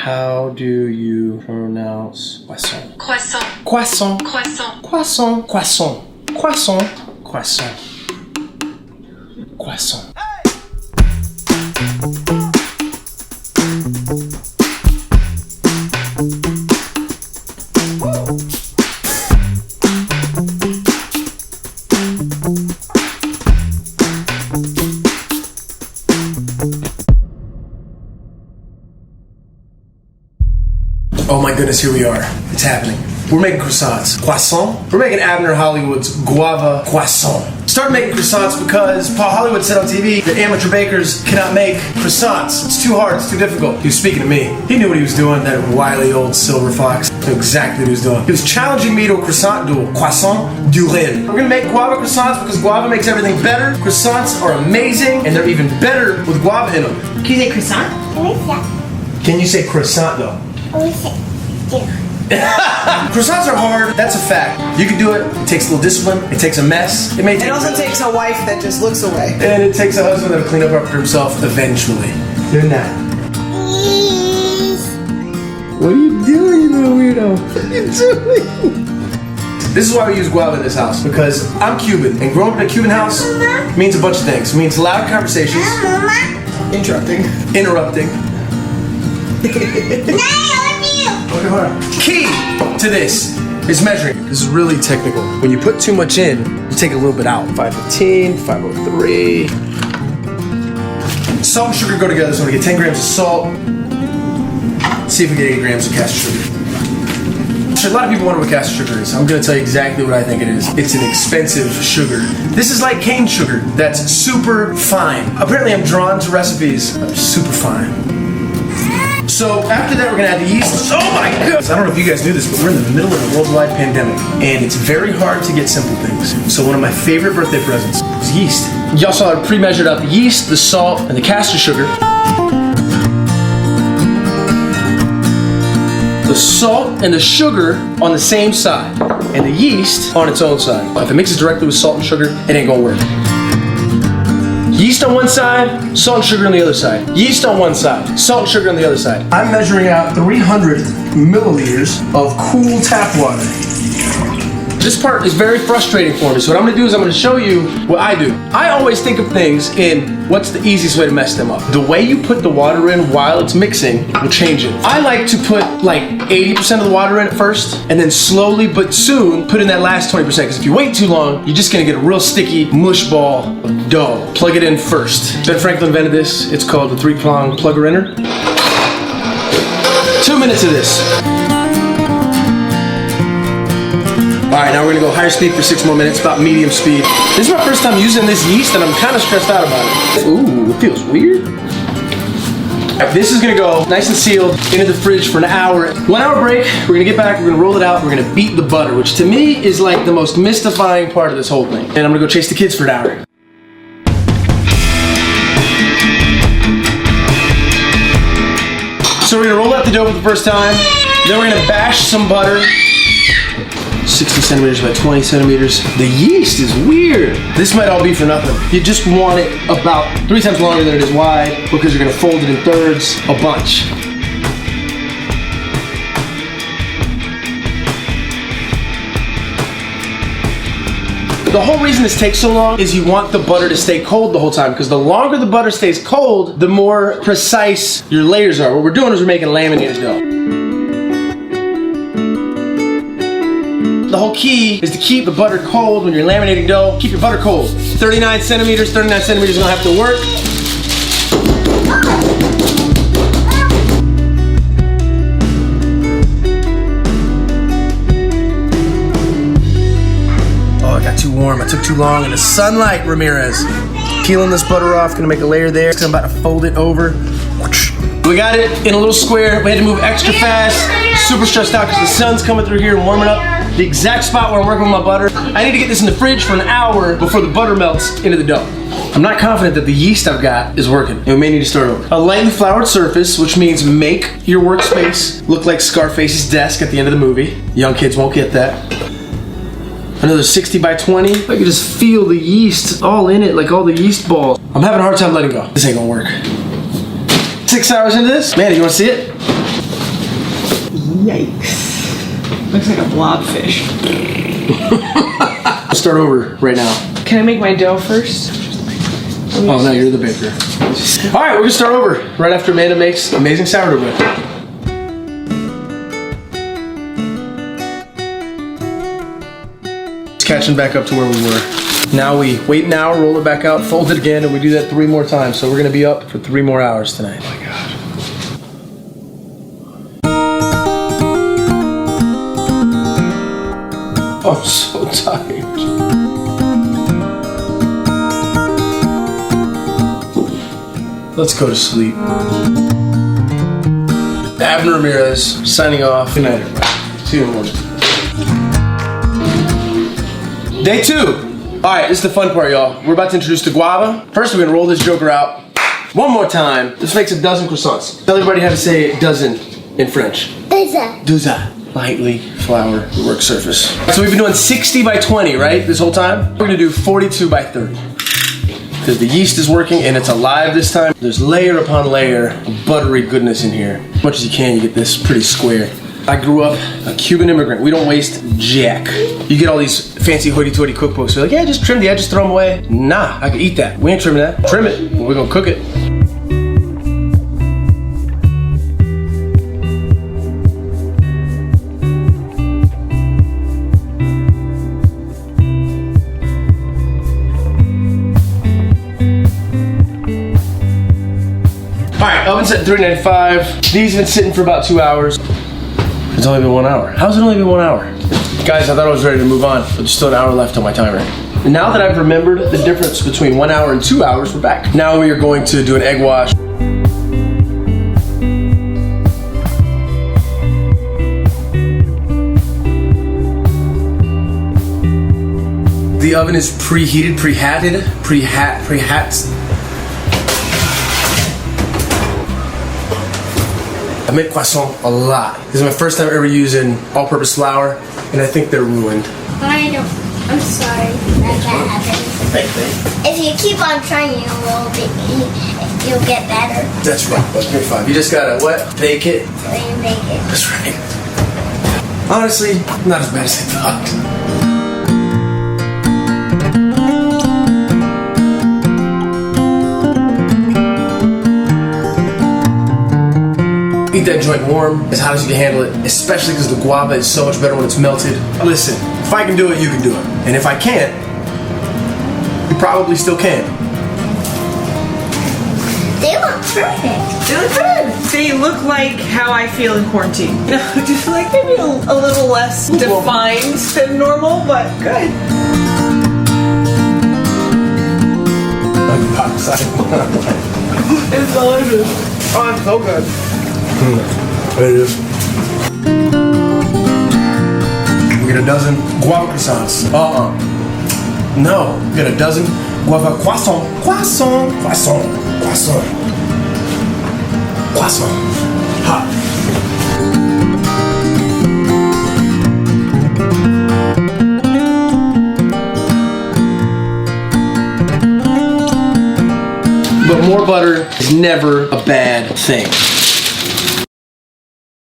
How do you pronounce croissant? Croissant. Croissant. Croissant. Croissant. Croissant. Croissant. Croissant. Croissant. Oh my goodness, here we are. It's happening. We're making croissants. Croissant? We're making Abner Hollywood's guava croissant. Started making croissants because Paul Hollywood said on TV that amateur bakers cannot make croissants. It's too hard, it's too difficult. He was speaking to me. He knew what he was doing, that wily old silver fox. Knew exactly what he was doing. He was challenging me to a croissant duel. Croissant du Rhin. We're gonna make guava croissants because guava makes everything better. Croissants are amazing, and they're even better with guava in them. Can you say croissant? Can you say croissant though? Croissants are hard, that's a fact. You can do it. It takes a little discipline. It takes a mess. It also takes a wife that just looks away. And it takes a husband that'll clean up after himself eventually. Doing that. What are you doing, you little weirdo? What are you doing? This is why we use guava in this house, because I'm Cuban, and growing up in a Cuban house means a bunch of things. It means loud conversations. Interrupting. Okay, hold on. Key to this is measuring. This is really technical. When you put too much in, you take a little bit out. 515, 503. Salt and sugar go together, so I'm gonna get 10 grams of salt. See if we get 8 grams of caster sugar. A lot of people wonder what caster sugar is. I'm gonna tell you exactly what I think it is. It's an expensive sugar. This is like cane sugar that's super fine. Apparently I'm drawn to recipes that are super fine. So after that, we're gonna add the yeast. Oh my goodness! I don't know if you guys knew this, but we're in the middle of a worldwide pandemic, and it's very hard to get simple things. So one of my favorite birthday presents is yeast. Y'all saw I pre-measured out the yeast, the salt, and the caster sugar. The salt and the sugar on the same side, and the yeast on its own side. If it mixes directly with salt and sugar, it ain't gonna work. Yeast on one side, salt and sugar on the other side. Yeast on one side, salt and sugar on the other side. I'm measuring out 300 milliliters of cool tap water. This part is very frustrating for me, so what I'm gonna do is I'm gonna show you what I do. I always think of things in what's the easiest way to mess them up. The way you put the water in while it's mixing will change it. I like to put like 80% of the water in at first, and then slowly but soon put in that last 20%, because if you wait too long, you're just gonna get a real sticky mush ball of dough. Plug it in first. Ben Franklin invented this. It's called the 3-prong plugger-inner. 2 minutes of this. All right, now we're gonna go higher speed for 6 more minutes, about medium speed. This is my first time using this yeast, and I'm kind of stressed out about it. Ooh, it feels weird. This is gonna go nice and sealed into the fridge for an hour. 1 hour break, we're gonna get back, we're gonna roll it out, we're gonna beat the butter, which to me is like the most mystifying part of this whole thing. And I'm gonna go chase the kids for an hour. So we're gonna roll out the dough for the first time, then we're gonna bash some butter. 60 centimeters by 20 centimeters. The yeast is weird. This might all be for nothing. You just want it about 3 times longer than it is wide, because you're gonna fold it in thirds a bunch. The whole reason this takes so long is you want the butter to stay cold the whole time, because the longer the butter stays cold, the more precise your layers are. What we're doing is we're making laminated dough. The whole key is to keep the butter cold when you're laminating dough. Keep your butter cold. 39 centimeters is gonna have to work. Oh, it got too warm. I took too long in the sunlight, Ramirez. Peeling this butter off, gonna make a layer there. I'm about to fold it over. We got it in a little square. We had to move extra fast. Super stressed out because the sun's coming through here and warming up the exact spot where I'm working with my butter. I need to get this in the fridge for an hour before the butter melts into the dough. I'm not confident that the yeast I've got is working, and we may need to start over. A lightly floured surface, which means make your workspace look like Scarface's desk at the end of the movie. Young kids won't get that. Another 60 by 20. I can just feel the yeast all in it, like all the yeast balls. I'm having a hard time letting go. This ain't gonna work. 6 hours into this. Manny, you wanna see it? Yikes. Looks like a blobfish. Let's start over right now. Can I make my dough first? Oh, no, you're the baker. All right, we're gonna start over right after Amanda makes amazing sourdough bread. It's catching back up to where we were. Now we wait an hour, roll it back out, fold it again, and we do that 3 more times. So we're gonna be up for 3 more hours tonight. Oh my God. Oh, I'm so tired. Let's go to sleep. Abner Ramirez signing off. Good night, everybody. See you in the morning. Day 2. All right, this is the fun part, y'all. We're about to introduce the guava. First, we're gonna roll this joker out. One more time. This makes a dozen croissants. Tell everybody how to say dozen in French. Dozen. Lightly flour the work surface. So we've been doing 60 by 20, right, this whole time? We're gonna do 42 by 30. Because the yeast is working and it's alive this time. There's layer upon layer of buttery goodness in here. As much as you can, you get this pretty square. I grew up a Cuban immigrant. We don't waste jack. You get all these fancy hoity-toity cookbooks. They're like, yeah, just trim the edges, throw them away. Nah, I can eat that. We ain't trimming that. Trim it, we're gonna cook it. Alright, oven's at 395. These have been sitting for about 2 hours. It's only been 1 hour. How's it only been 1 hour? Guys, I thought I was ready to move on, but there's still an hour left on my timer. And now that I've remembered the difference between 1 hour and 2 hours, we're back. Now we are going to do an egg wash. The oven is preheated, prehatted. I make croissants a lot. This is my first time ever using all-purpose flour, and I think they're ruined. I don't. I'm sorry that happened. If you keep on trying, you'll get better. That's right. Okay, fine. You just gotta what? Bake it. So you make it. That's right. Honestly, not as bad as I thought. Eat that joint warm, as hot as you can handle it, especially because the guava is so much better when it's melted. Listen, if I can do it, you can do it. And if I can't, you probably still can. They look perfect. They look good. They look like how I feel in quarantine. Just like maybe a little less defined than normal, but good. It's delicious. Oh, it's so good. There it is. We get a dozen guava croissants. No, we get a dozen guava croissant. Hot. But more butter is never a bad thing.